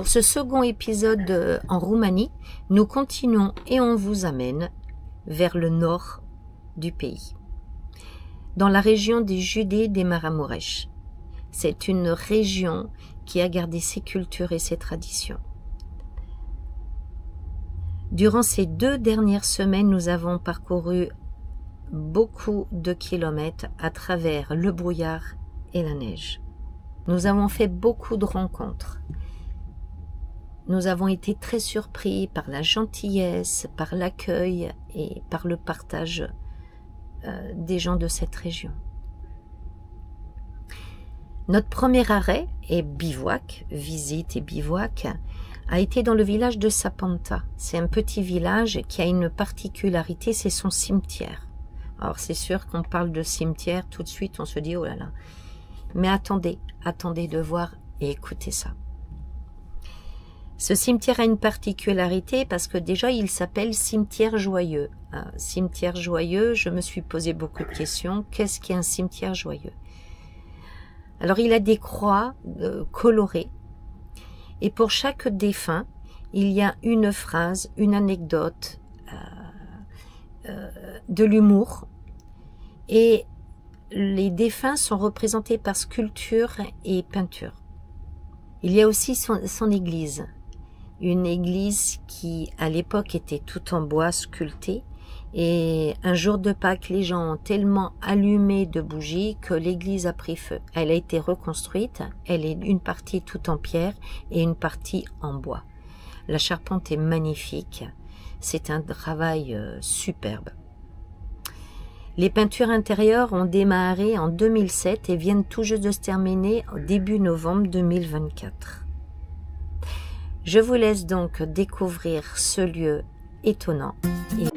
Pour ce second épisode en Roumanie, nous continuons et on vous amène vers le nord du pays, dans la région des Judées des Maramureș. C'est une région qui a gardé ses cultures et ses traditions. Durant ces 2 dernières semaines, nous avons parcouru beaucoup de kilomètres à travers le brouillard et la neige. Nous avons fait beaucoup de rencontres. Nous avons été très surpris par la gentillesse, par l'accueil et par le partage des gens de cette région. Notre premier arrêt et bivouac, visite et bivouac, a été dans le village de Sapanta. C'est un petit village qui a une particularité, c'est son cimetière. Alors c'est sûr qu'on parle de cimetière, tout de suite on se dit oh là là. Mais attendez de voir et écoutez ça. Ce cimetière a une particularité parce que déjà il s'appelle cimetière joyeux. Cimetière joyeux, je me suis posé beaucoup de questions. Qu'est-ce qu'un cimetière joyeux? Alors il a des croix colorées. Et pour chaque défunt, il y a une phrase, une anecdote, de l'humour. Et les défunts sont représentés par sculpture et peinture. Il y a aussi son église. Une église qui, à l'époque, était tout en bois sculpté. Et un jour de Pâques, les gens ont tellement allumé de bougies que l'église a pris feu. Elle a été reconstruite. Elle est une partie tout en pierre et une partie en bois. La charpente est magnifique. C'est un travail superbe. Les peintures intérieures ont démarré en 2007 et viennent tout juste de se terminer au début novembre 2024. Je vous laisse donc découvrir ce lieu étonnant et étrange.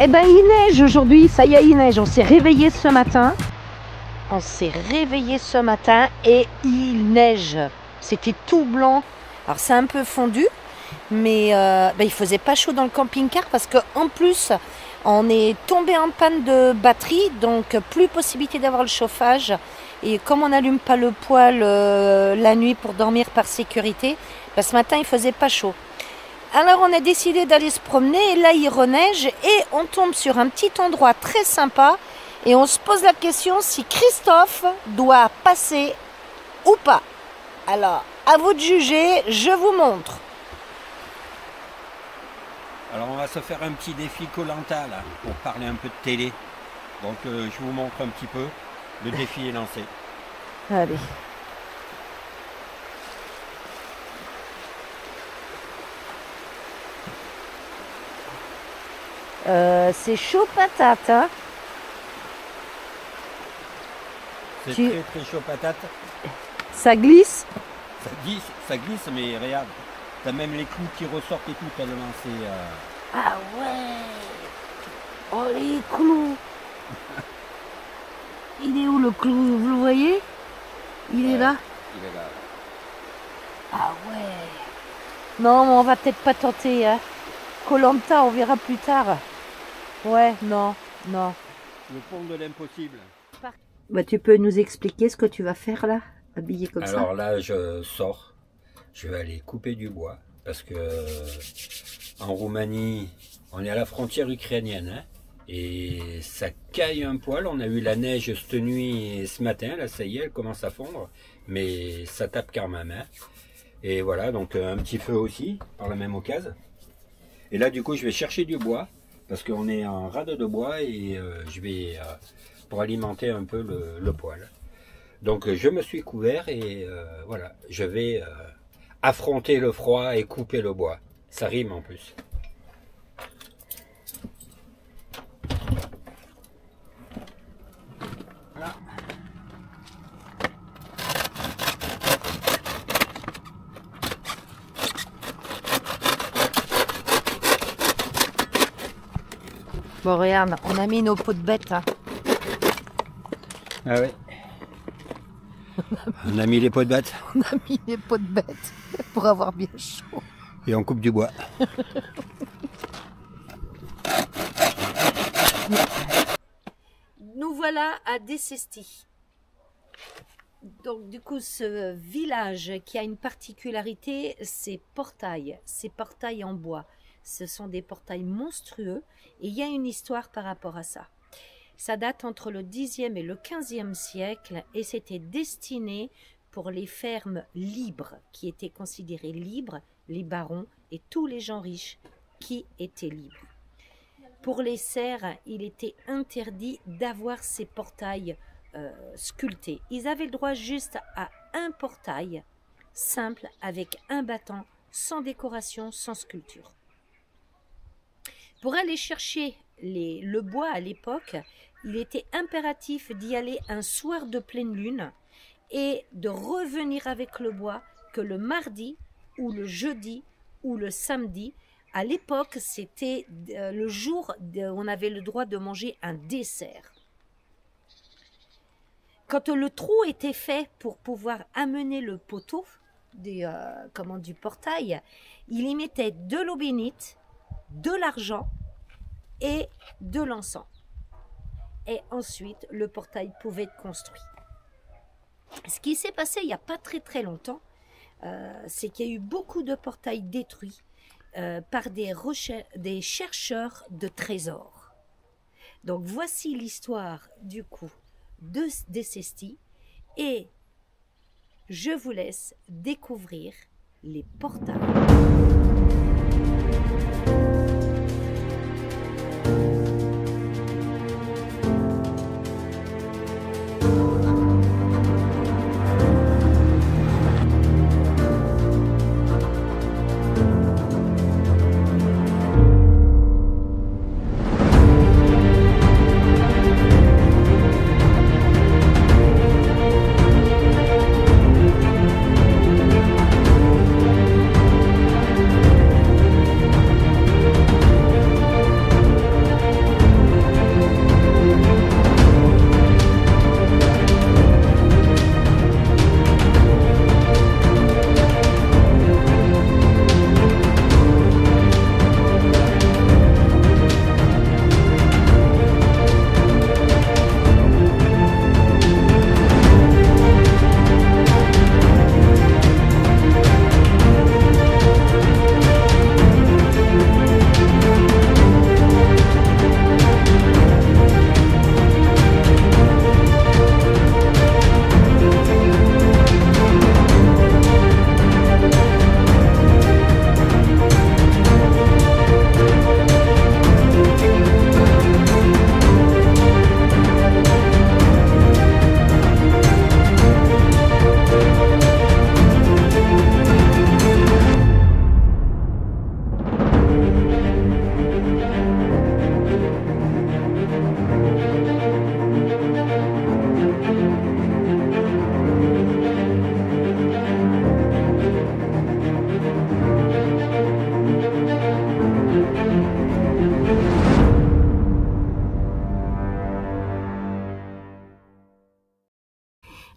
Eh ben il neige aujourd'hui, ça y est, il neige. On s'est réveillé ce matin. Et il neige. C'était tout blanc. Alors c'est un peu fondu, Mais il faisait pas chaud dans le camping-car parce qu'en plus, on est tombé en panne de batterie, donc plus possibilité d'avoir le chauffage. Et comme on n'allume pas le poêle la nuit pour dormir par sécurité, ce matin il faisait pas chaud. Alors on a décidé d'aller se promener et là il reneige et on tombe sur un petit endroit très sympa et on se pose la question si Christophe doit passer ou pas. Alors à vous de juger, je vous montre. Alors on va se faire un petit défi Koh-Lanta là, pour parler un peu de télé. Donc je vous montre un petit peu. Le défi est lancé. Allez. C'est chaud patate, hein. C'est très très chaud patate. Ça glisse. Ça glisse, mais regarde. T'as même les clous qui ressortent et tout, tellement c'est... Ah ouais. Oh les clous. Il est où le clou? Vous le voyez? Il est là. Il est là. Ah ouais. Non, mais on va peut-être pas tenter, hein. Koh-Lanta, on verra plus tard. Ouais, non. Le fond de l'impossible. Tu peux nous expliquer ce que tu vas faire là, habillé comme ça? Alors là, je sors. Je vais aller couper du bois. Parce que en Roumanie, on est à la frontière ukrainienne. Hein, et ça caille un poil. On a eu la neige cette nuit et ce matin. Là, ça y est, elle commence à fondre. Mais ça tape quand même. Hein. Et voilà, donc un petit feu aussi, par la même occasion. Et là, du coup, je vais chercher du bois. Parce qu'on est en rade de bois et je vais... pour alimenter un peu le poêle. Donc je me suis couvert et voilà, je vais affronter le froid et couper le bois. Ça rime en plus. Voilà. Bon, regarde, on a mis nos pots de bête. Hein. Ah ouais. On a mis les pots de bête. On a mis les pots de bête pour avoir bien chaud. Et on coupe du bois. Nous voilà à Decesti. Donc du coup, ce village qui a une particularité, c'est ces portails en bois. Ce sont des portails monstrueux et il y a une histoire par rapport à ça. Ça date entre le 10e et le 15e siècle et c'était destiné pour les fermes libres, qui étaient considérées libres, les barons et tous les gens riches qui étaient libres. Pour les serfs, il était interdit d'avoir ces portails sculptés. Ils avaient le droit juste à un portail simple avec un battant, sans décoration, sans sculpture. Pour aller chercher le bois à l'époque, il était impératif d'y aller un soir de pleine lune et de revenir avec le bois que le mardi ou le jeudi ou le samedi. À l'époque, c'était le jour où on avait le droit de manger un dessert. Quand le trou était fait pour pouvoir amener le poteau du portail, il y mettait de l'eau bénite, de l'argent et de l'encens. Et ensuite, le portail pouvait être construit. Ce qui s'est passé il n'y a pas très longtemps, c'est qu'il y a eu beaucoup de portails détruits par des chercheurs de trésors. Donc voici l'histoire du coup de Decesti et je vous laisse découvrir les portails.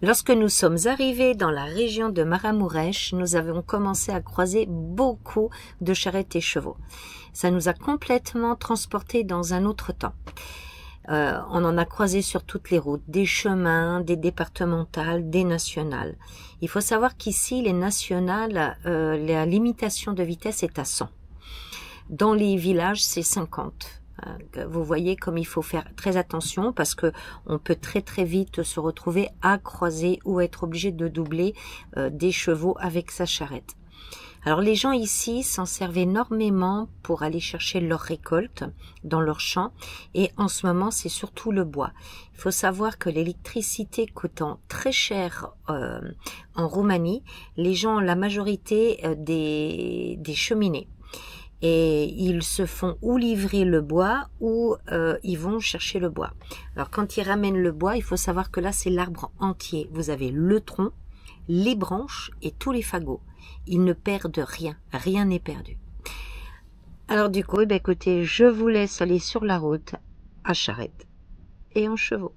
Lorsque nous sommes arrivés dans la région de Maramuresh, nous avons commencé à croiser beaucoup de charrettes et chevaux. Ça nous a complètement transportés dans un autre temps. On en a croisé sur toutes les routes, des chemins, des départementales, des nationales. Il faut savoir qu'ici, les nationales, la limitation de vitesse est à 100. Dans les villages, c'est 50. Vous voyez comme il faut faire très attention parce que on peut très très vite se retrouver à croiser ou être obligé de doubler des chevaux avec sa charrette. Alors les gens ici s'en servent énormément pour aller chercher leur récolte dans leurs champs et en ce moment c'est surtout le bois. Il faut savoir que l'électricité coûtant très cher en Roumanie, les gens ont la majorité des cheminées. Et ils se font ou livrer le bois ou ils vont chercher le bois. Alors quand ils ramènent le bois, il faut savoir que là c'est l'arbre entier. Vous avez le tronc, les branches et tous les fagots. Ils ne perdent rien, rien n'est perdu. Alors du coup, écoutez, je vous laisse aller sur la route à charrette et en chevaux.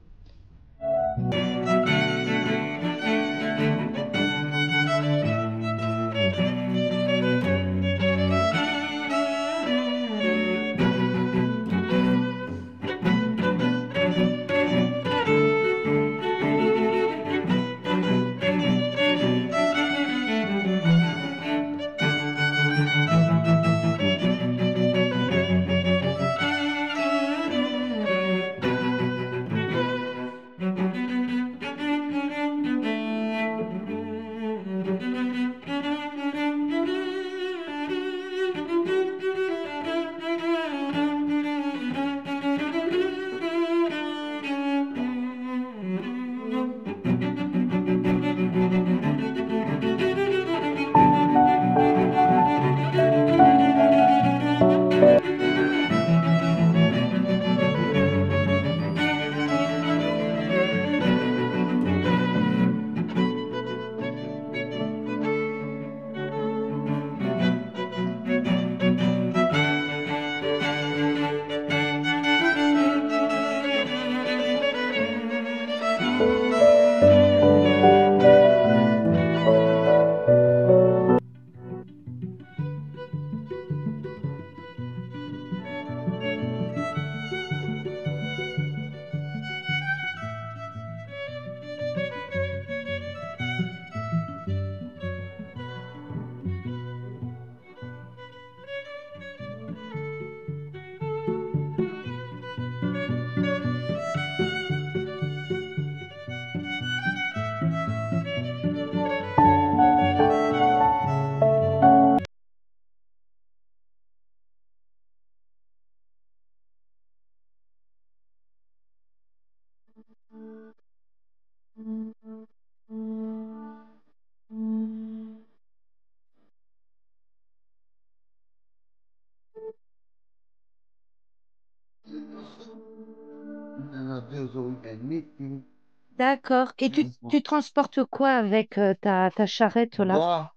D'accord. Et tu transportes quoi avec ta charrette là? Bois,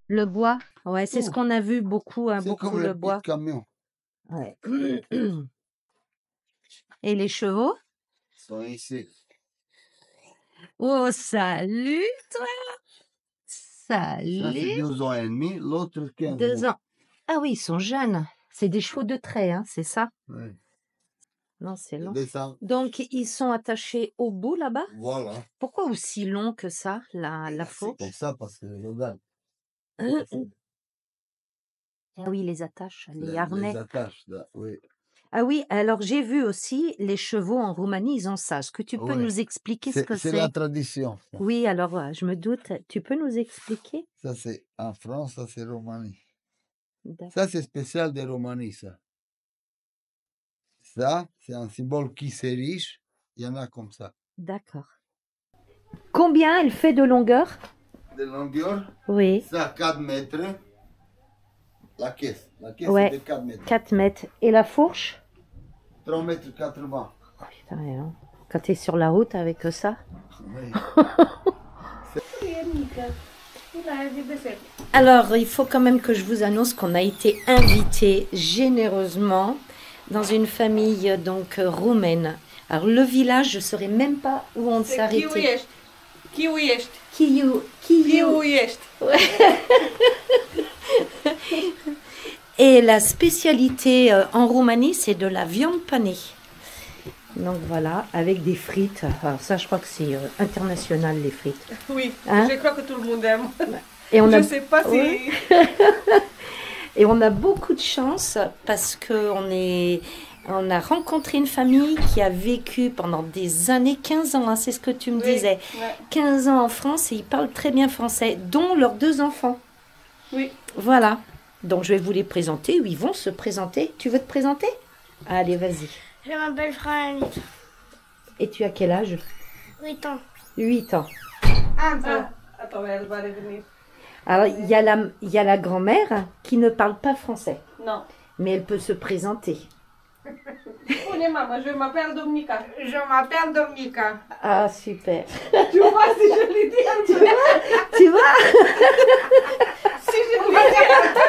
Le bois? Ouais, c'est ce qu'on a vu beaucoup, hein, c'est beaucoup comme le le bois. petit camion. Ouais. Et les chevaux? Ils sont ici. Oh, salut toi! Ça, c'est Salut! 2 ans et demi, l'autre 15 2 mois. ans. Ah oui, ils sont jeunes. C'est des chevaux de trait, hein, c'est ça? Ouais. Non, c'est Ils long. descendent. Donc, ils sont attachés au bout là-bas? Voilà. Pourquoi aussi long que ça, la C'est fourche? comme ça parce que regarde, Ah oui, les attaches, les les harnais. attaches là, oui. Ah oui, alors j'ai vu aussi les chevaux en Roumanie, ils ont ça. Est-ce que tu peux Ouais. nous expliquer ce que C'est la c'est? tradition. Ça, Oui, alors je me doute. Tu peux nous expliquer? Ça, c'est en France, ça c'est Roumanie. D'ac- Ça c'est spécial de Roumanie, ça. Ça, c'est un symbole qui s'érige. Il y en a comme ça. D'accord. Combien elle fait de longueur? De longueur, Oui, ça 4 mètres. La caisse Ouais. c'est de 4 mètres. 4 mètres. Et la fourche? 3 mètres 80. Putain, hein. Quand tu es sur la route avec ça. Oui. Alors, il faut quand même que je vous annonce qu'on a été invité généreusement dans une famille donc roumaine. Alors, le village, je ne saurais même pas où on s'est arrêté. Chiuiești. Chiu. Chiuiești. Et la spécialité en Roumanie, c'est de la viande panée. Donc voilà, avec des frites. Alors ça, je crois que c'est international, les frites. Oui, Hein? je crois que tout le monde aime. Et on Je a, sais pas si... Ouais. Et on a beaucoup de chance parce on a rencontré une famille qui a vécu pendant des années, 15 ans, hein, c'est ce que tu me Oui, disais. ouais. 15 ans en France et ils parlent très bien français, dont leurs 2 enfants. Oui. Voilà. Donc je vais vous les présenter, ou ils vont se présenter. Tu veux te présenter? Allez, vas-y. Je m'appelle Franck, Et tu as quel âge? 8 ans. 8 ans. Ah, attends, elle va revenir. Alors, il y a la grand-mère qui ne parle pas français, Non. mais elle peut se présenter. Spune, maman, je m'appelle Dominica. Je m'appelle Dominica. Ah, super. Tu vois, si je lui dis un peu, Tu vois? si je lui dis un peu,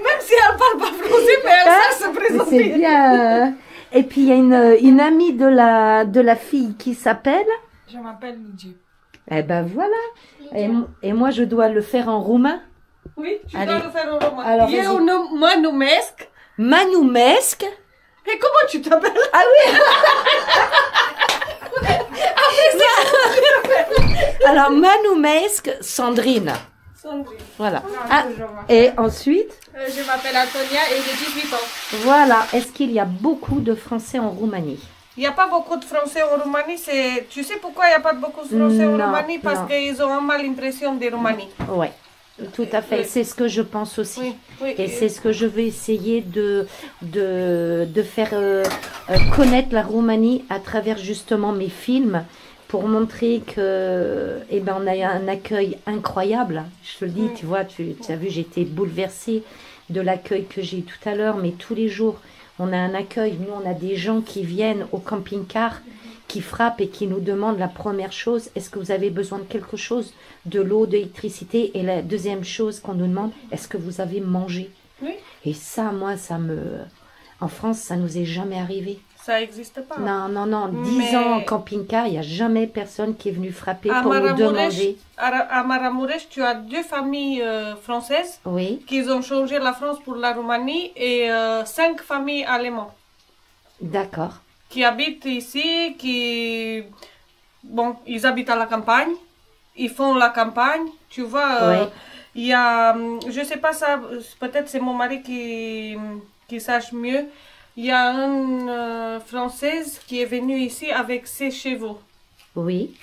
même si elle parle pas français, mais elle sait se Mais présenter. c'est bien. Et puis, il y a une amie de la fille qui s'appelle... Je m'appelle Luigi. Eh ben voilà. Et moi, je dois le faire en roumain. Oui, tu Allez. dois le faire en roman. Alors, Eu vas-y. mă numesc. Manumesc. Et comment tu t'appelles? Ah oui. Alors, Manumesc Sandrine. Sandrine. Voilà. Ah, et ensuite, Je m'appelle Antonia et j'ai 18 ans. voilà. Est-ce qu'il y a beaucoup de Français en Roumanie? Il n'y a pas beaucoup de Français en Roumanie. Tu sais pourquoi il n'y a pas beaucoup de Français en Non, Roumanie? Parce non. qu'ils ont un mal l'impression de Roumanie. Oui, tout à fait. Oui. C'est ce que je pense aussi. Oui, oui. Et c'est ce que je vais essayer de faire connaître la Roumanie à travers justement mes films pour montrer que on a un accueil incroyable. Je te le dis, Oui. tu vois, tu as vu, j'ai été bouleversée de l'accueil que j'ai eu tout à l'heure, mais tous les jours, on a un accueil. Nous, on a des gens qui viennent au camping-car, qui frappent et qui nous demandent la première chose, est-ce que vous avez besoin de quelque chose? De l'eau, de l'électricité. Et la deuxième chose qu'on nous demande, est-ce que vous avez mangé? Oui. Et ça, moi, en France, ça nous est jamais arrivé. Ça n'existe pas. Non, non, non. 10 Mais- ans en camping-car, il n'y a jamais personne qui est venu frapper À pour nous Maramureș, demander. à Maramureș, tu as 2 familles françaises Oui, qui ont changé la France pour la Roumanie et 5 familles allemandes d'accord. qui habitent ici, Bon, ils habitent à la campagne, ils font la campagne, tu vois. Oui. Il y a, je sais pas ça, peut-être c'est mon mari qui sache mieux. Il y a une Française qui est venue ici avec ses chevaux, Oui,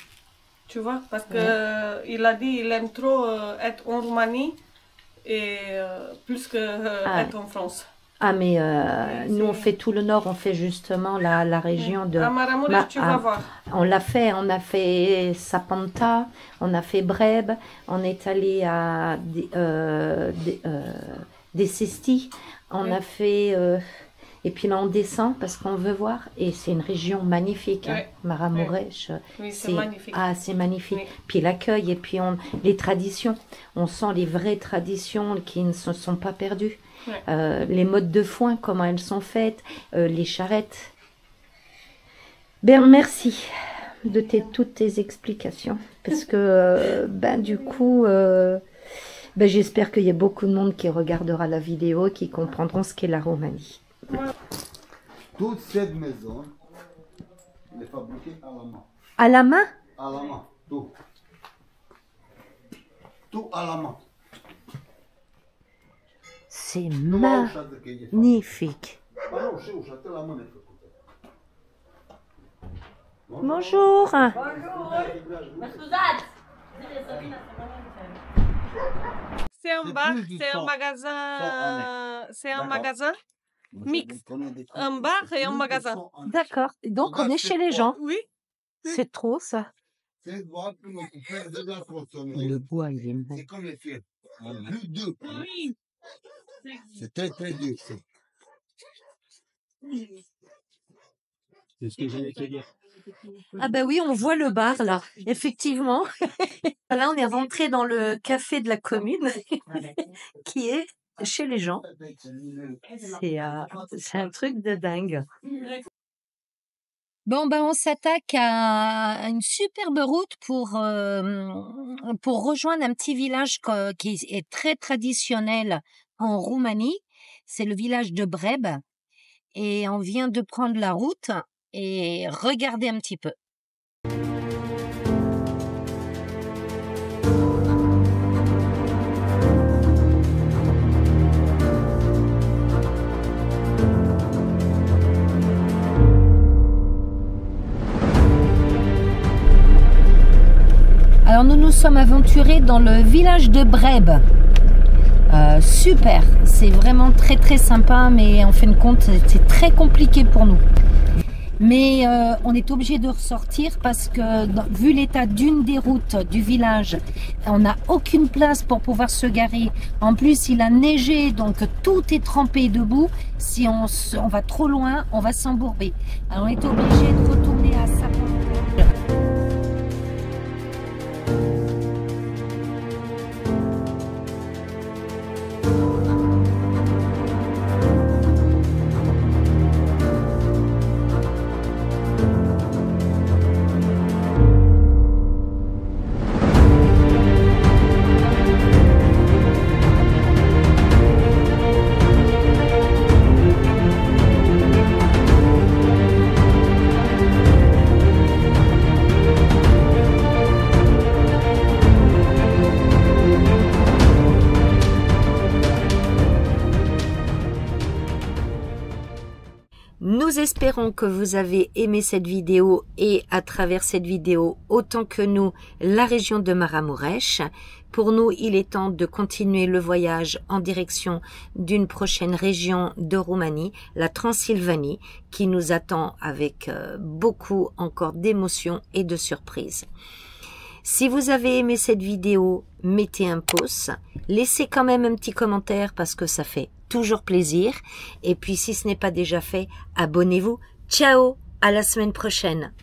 tu vois, parce que il a dit il aime trop être en Roumanie et plus que Ah. être en France. ah mais nous on c'est- fait tout le nord, on fait justement la région de... À Maramureș, tu vas voir. On a fait Sapanta, on a fait Breb, on est allé à des Cestis, on Oui. a fait... et puis là on descend parce qu'on veut voir, et c'est une région magnifique, hein, Oui. Maramureș. Oui, c'est magnifique. Ah, c'est magnifique. Oui. Puis l'accueil, et puis les traditions. On sent les vraies traditions qui ne se sont pas perdues. Ouais. Les modes de foin, comment elles sont faites, les charrettes. Ben, merci de toutes tes explications. Parce que, du coup, j'espère qu'il y a beaucoup de monde qui regardera la vidéo et qui comprendront ce qu'est la Roumanie. Toute cette maison, elle est fabriquée à la main. À la main? À la main, tout. Tout à la main. C'est Numai ușa de că e făcută. magnifique. Ba nu, și ușa, de la mână e făcută. Bonjour. C'est un C'est bar, plus du c'est un sang. magasin, c'est un D'accord. magasin, Mixte. un bar et un magasin. D'accord. Donc, on Regarde, est c'est chez les quoi? gens. Oui, C'est trop, ça. C'est voir comment on fait de la tronçonneuse. Le bois, il est C'est magnifique. comme les filles. Plus dur. oui. C'est très très dur. ça. C'est ce que j'allais te dire. Ah ben oui, on voit le bar là, effectivement. Là, on est rentré dans le café de la commune, qui est chez les gens. C'est un truc de dingue. Bon, ben, on s'attaque à une superbe route pour rejoindre un petit village qui est très traditionnel en Roumanie. C'est le village de Breb. Et on vient de prendre la route et regardez un petit peu. Alors nous nous sommes aventurés dans le village de Breb. Super, c'est vraiment très très sympa, mais en fin de compte c'est très compliqué pour nous. Mais on est obligé de ressortir parce que vu l'état d'une des routes du village, on n'a aucune place pour pouvoir se garer. En plus il a neigé, donc tout est trempé debout. Si on va trop loin, on va s'embourber. Alors on est obligé de retourner à sa place. Nous espérons que vous avez aimé cette vidéo et à travers cette vidéo, autant que nous, la région de Maramureș. Pour nous, il est temps de continuer le voyage en direction d'une prochaine région de Roumanie, la Transylvanie, qui nous attend avec beaucoup encore d'émotions et de surprises. Si vous avez aimé cette vidéo, mettez un pouce, laissez quand même un petit commentaire parce que ça fait toujours plaisir. Et puis si ce n'est pas déjà fait, abonnez-vous. Ciao, à la semaine prochaine.